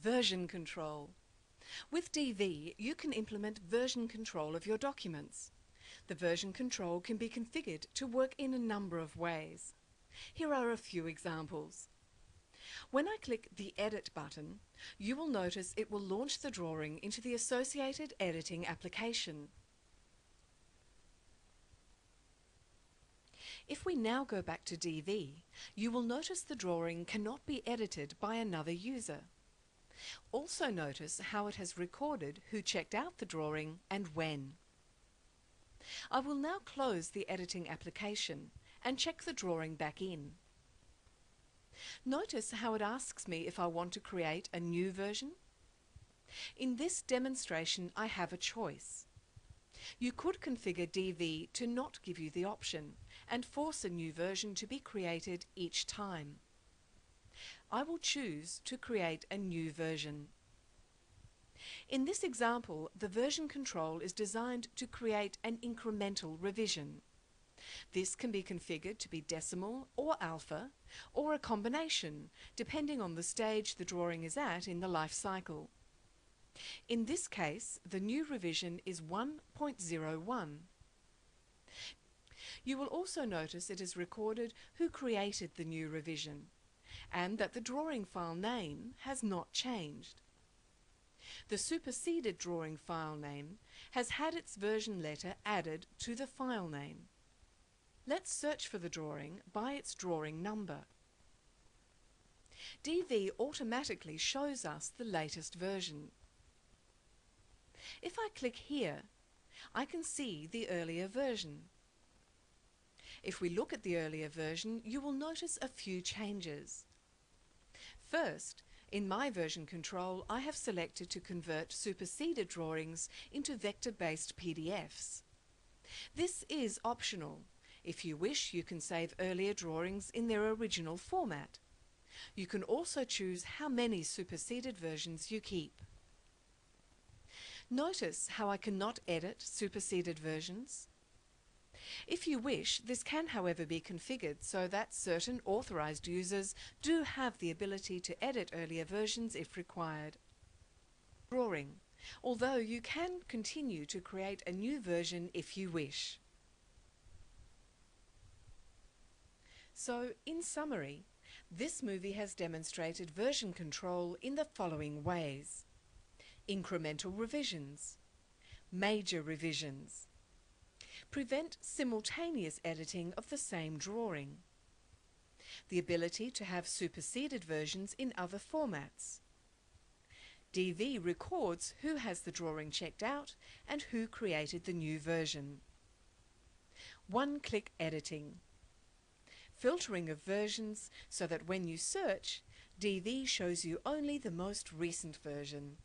Version control. With DV, you can implement version control of your documents. The version control can be configured to work in a number of ways. Here are a few examples. When I click the Edit button, you will notice it will launch the drawing into the associated editing application. If we now go back to DV, you will notice the drawing cannot be edited by another user. Also notice how it has recorded who checked out the drawing and when. I will now close the editing application and check the drawing back in. Notice how it asks me if I want to create a new version. In this demonstration, I have a choice. You could configure DV to not give you the option and force a new version to be created each time. I will choose to create a new version. In this example, the version control is designed to create an incremental revision. This can be configured to be decimal or alpha, or a combination, depending on the stage the drawing is at in the life cycle. In this case, the new revision is 1.01. You will also notice it is recorded who created the new revision, and that the drawing file name has not changed. The superseded drawing file name has had its version letter added to the file name. Let's search for the drawing by its drawing number. DV automatically shows us the latest version. If I click here, I can see the earlier version. If we look at the earlier version, you will notice a few changes. First, in my version control, I have selected to convert superseded drawings into vector-based PDFs. This is optional. If you wish, you can save earlier drawings in their original format. You can also choose how many superseded versions you keep. Notice how I cannot edit superseded versions. If you wish, this can however be configured so that certain authorized users do have the ability to edit earlier versions if required. Drawing, although you can continue to create a new version if you wish. So, in summary, this movie has demonstrated version control in the following ways: incremental revisions, major revisions, prevent simultaneous editing of the same drawing, the ability to have superseded versions in other formats. DV records who has the drawing checked out and who created the new version. One-click editing, filtering of versions so that when you search, DV shows you only the most recent version.